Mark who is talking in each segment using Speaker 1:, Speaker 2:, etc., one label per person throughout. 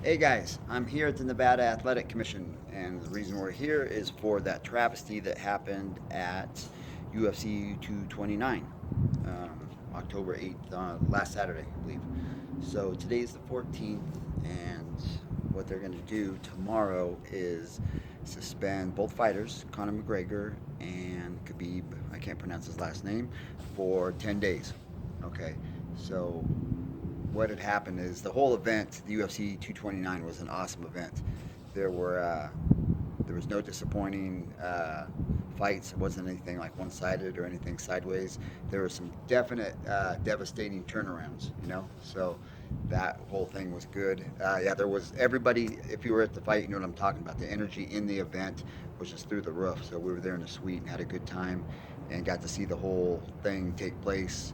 Speaker 1: Hey guys, I'm here at the Nevada Athletic Commission, and the reason we're here is for that travesty that happened at UFC 229, October 8th, last Saturday, I believe. So today's the 14th, and what they're going to do tomorrow is suspend both fighters, Conor McGregor and Khabib, I can't pronounce his last name, for 10 days. Okay, so what had happened is the whole event, the UFC 229, was an awesome event. There were there was no disappointing fights. It wasn't anything like one-sided or anything sideways. There were some definite devastating turnarounds. So that whole thing was good. Yeah, there was everybody. If you were at the fight, you know what I'm talking about. The energy in the event was just through the roof. So we were there in the suite and had a good time, and got to see the whole thing take place.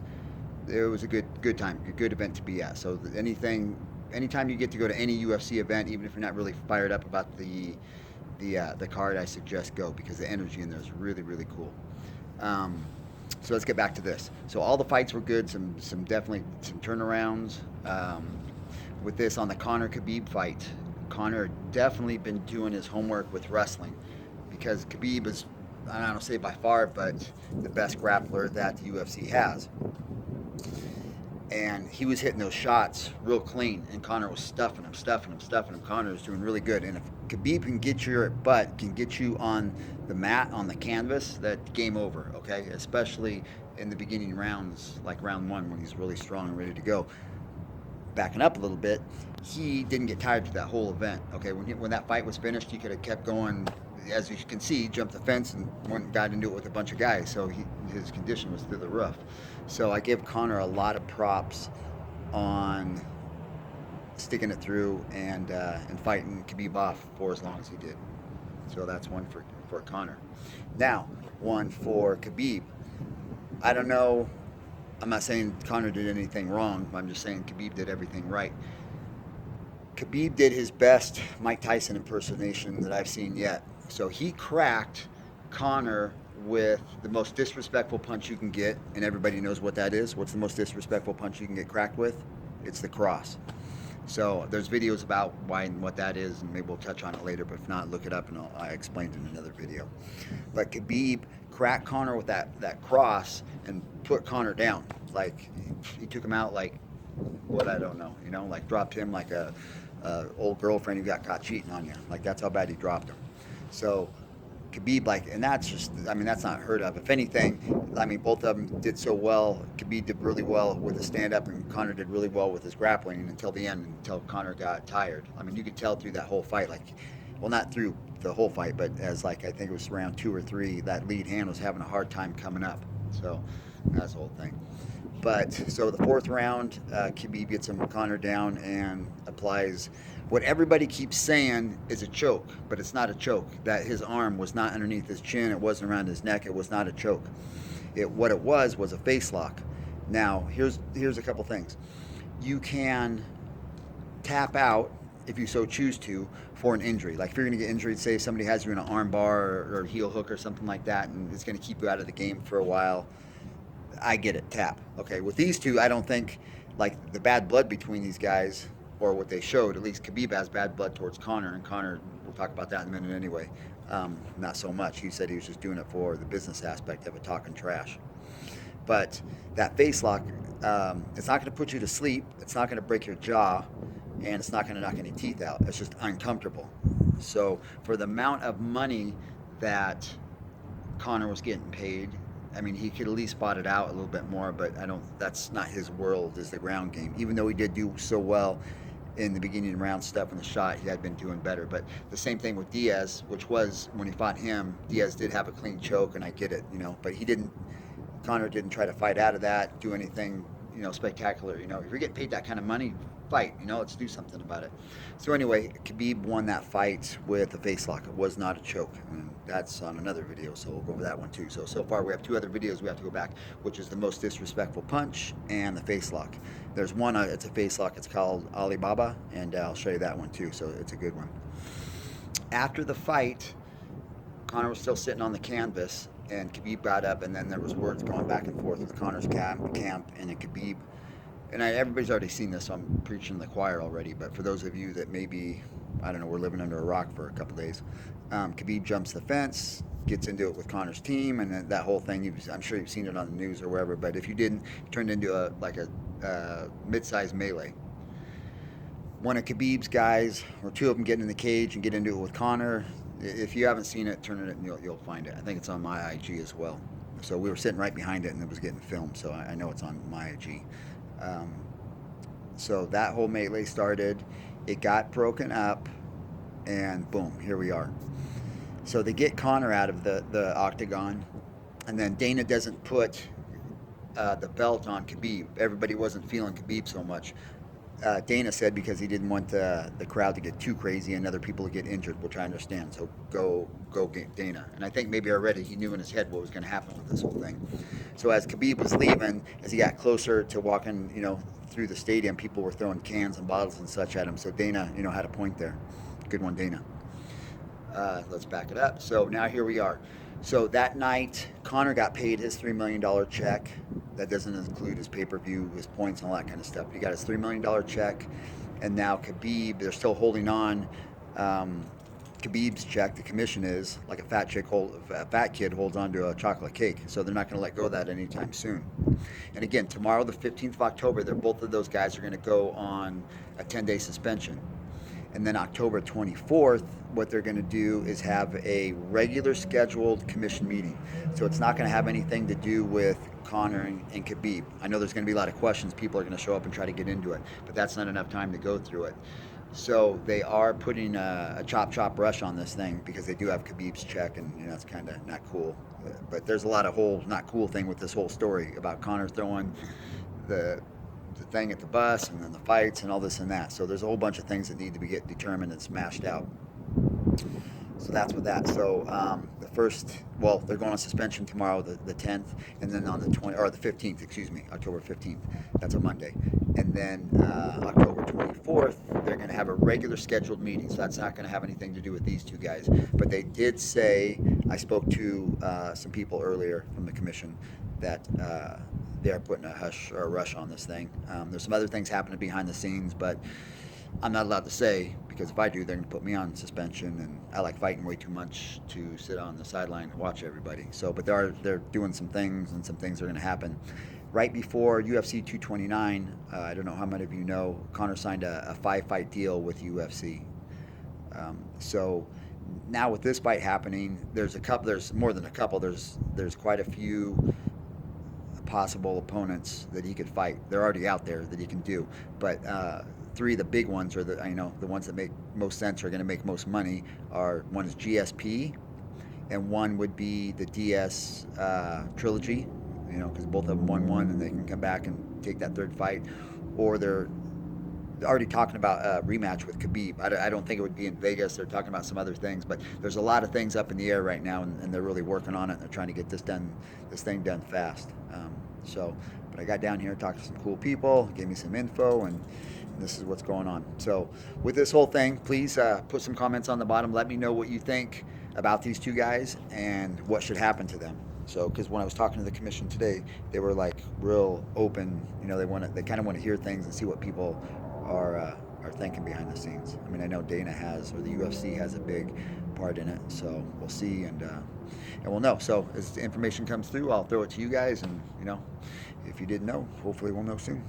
Speaker 1: It was a good time, a good event to be at. So anytime you get to go to any UFC event, even if you're not really fired up about the card, I suggest go because the energy in there is really really cool. So let's get back to this. So all the fights were good. Some definitely some turnarounds. With this on the Conor Khabib fight, Conor definitely been doing his homework with wrestling because Khabib is, I don't say by far, but the best grappler that the UFC has, and he was hitting those shots real clean, and Conor was stuffing him. Conor was doing really good, and if Khabib can get your butt, can get you on the mat, on the canvas, that game over, okay? Especially in the beginning rounds, like round one, when he's really strong and ready to go. Backing up a little bit, he didn't get tired through that whole event, okay? When that fight was finished, he could have kept going. As you can see, he jumped the fence and got into it with a bunch of guys, so his condition was through the roof. So I give Conor a lot of props on sticking it through and fighting Khabib off for as long as he did. So that's one for Conor. Now, one for Khabib. I don't know. I'm not saying Conor did anything wrong. I'm just saying Khabib did everything right. Khabib did his best Mike Tyson impersonation that I've seen yet. So he cracked Conor with the most disrespectful punch you can get, and everybody knows what that is. What's the most disrespectful punch you can get cracked with? It's the cross. So there's videos about why and what that is, and maybe we'll touch on it later, but if not, look it up and I explained in another video. But Khabib cracked Conor with that cross and put Conor down. Like, he took him out like, what, I don't know, like dropped him like a old girlfriend who got caught cheating on you. Like, that's how bad he dropped him. So Khabib, and that's just, that's not heard of. If anything, both of them did so well. Khabib did really well with the stand-up, and Conor did really well with his grappling until the end, until Conor got tired. You could tell through that whole fight, well, not through the whole fight, but as, I think it was round 2 or 3, that lead hand was having a hard time coming up. So that's the whole thing. But, so the 4th round, Khabib gets him, Conor down, and applies what everybody keeps saying is a choke, but it's not a choke. That his arm was not underneath his chin, it wasn't around his neck, it was not a choke. What it was a face lock. Now, here's a couple things. You can tap out, if you so choose to, for an injury. Like if you're going to get injured, say somebody has you in an arm bar or heel hook or something like that, and it's going to keep you out of the game for a while, I get it, tap. Okay, with these two, I don't think, the bad blood between these guys, or what they showed, at least Khabib has bad blood towards Conor, and Conor, we'll talk about that in a minute anyway, not so much. He said he was just doing it for the business aspect of it, talking trash. But that face lock, it's not going to put you to sleep, it's not going to break your jaw, and it's not going to knock any teeth out. It's just uncomfortable. So for the amount of money that Conor was getting paid, he could at least spot it out a little bit more, but that's not his world, is the ground game. Even though he did do so well in the beginning round stuff in the shot, he had been doing better. But the same thing with Diaz, which was when he fought him, Diaz did have a clean choke, and I get it, but Conor didn't try to fight out of that, do anything, spectacular. If you're getting paid that kind of money, fight, let's do something about it. So anyway, Khabib won that fight with a face lock. It was not a choke, and that's on another video, so we'll go over that one too. So far we have 2 other videos we have to go back, which is the most disrespectful punch and the face lock. There's one, it's a face lock, it's called Alibaba, and I'll show you that one too, so it's a good one. After the fight, Conor was still sitting on the canvas, and Khabib got up, and then there was words going back and forth with Conor's camp and then Khabib. and everybody's already seen this, so I'm preaching to the choir already. But for those of you that maybe, I don't know, we're living under a rock for a couple days, Khabib jumps the fence, gets into it with Conor's team, and then that whole thing. I'm sure you've seen it on the news or wherever. But if you didn't, it turned into a mid-sized melee. One of Khabib's guys, or two of them, get in the cage and get into it with Conor. If you haven't seen it, turn it and you'll find it. I think it's on my IG as well. So we were sitting right behind it, and it was getting filmed, so I know it's on my IG. So that whole melee started. It got broken up, and boom, here we are. So they get Conor out of the octagon, and then Dana doesn't put the belt on Khabib. Everybody wasn't feeling Khabib so much. Dana said because he didn't want the crowd to get too crazy and other people to get injured, which I understand. So go get Dana. And I think maybe already he knew in his head what was going to happen with this whole thing. So as Khabib was leaving, as he got closer to walking, through the stadium, people were throwing cans and bottles and such at him. So Dana, had a point there. Good one, Dana. Let's back it up. So now here we are. So that night, Conor got paid his $3 million check. That doesn't include his pay-per-view, his points, and all that kind of stuff. He got his $3 million check, and now Khabib, they're still holding on. Khabib's check, the commission is like a fat kid holds on to a chocolate cake. So they're not going to let go of that anytime soon. And again, tomorrow, the 15th of October, both of those guys are going to go on a 10-day suspension. And then October 24th, what they're going to do is have a regular scheduled commission meeting. So it's not going to have anything to do with Conor and Khabib. I know there's going to be a lot of questions. People are going to show up and try to get into it, but that's not enough time to go through it. So they are putting a chop rush on this thing because they do have Khabib's check, and it's kind of not cool. But there's a lot of whole not cool thing with this whole story about Conor throwing the thing at the bus, and then the fights and all this and that. So there's a whole bunch of things that need to be determined and smashed out. So that's with that. So they're going on suspension tomorrow, the 10th, and then on the 15th, October 15th. That's a Monday. And then October 24th, they're going to have a regular scheduled meeting. So that's not going to have anything to do with these two guys. But they did say, I spoke to some people earlier from the commission that they are putting a hush or a rush on this thing. There's some other things happening behind the scenes, but I'm not allowed to say, because if I do, they're going to put me on suspension, and I like fighting way too much to sit on the sideline and watch everybody. So, but they're doing some things, and some things are going to happen. Right before UFC 229, I don't know how many of you know, Conor signed a 5-fight deal with UFC. So now with this fight happening, there's more than a couple. There's quite a few possible opponents that he could fight. They're already out there that he can do, but three of the big ones are the ones that make most sense, are going to make most money. One is GSP, and one would be the DS trilogy, because both of them won one, and they can come back and take that third fight. Or they're already talking about a rematch with Khabib. I don't think it would be in Vegas. They're talking about some other things, but there's a lot of things up in the air right now, and they're really working on it. And they're trying to get this thing done fast. But I got down here, talked to some cool people, gave me some info, and this is what's going on. So with this whole thing, please put some comments on the bottom. Let me know what you think about these two guys and what should happen to them. So, because when I was talking to the commission today, they were like real open. They kind of want to hear things and see what people are thinking behind the scenes. I mean, I know Dana has, or the UFC has, a big part in it. So we'll see, and we'll know. So as the information comes through, I'll throw it to you guys, and if you didn't know, hopefully we'll know soon.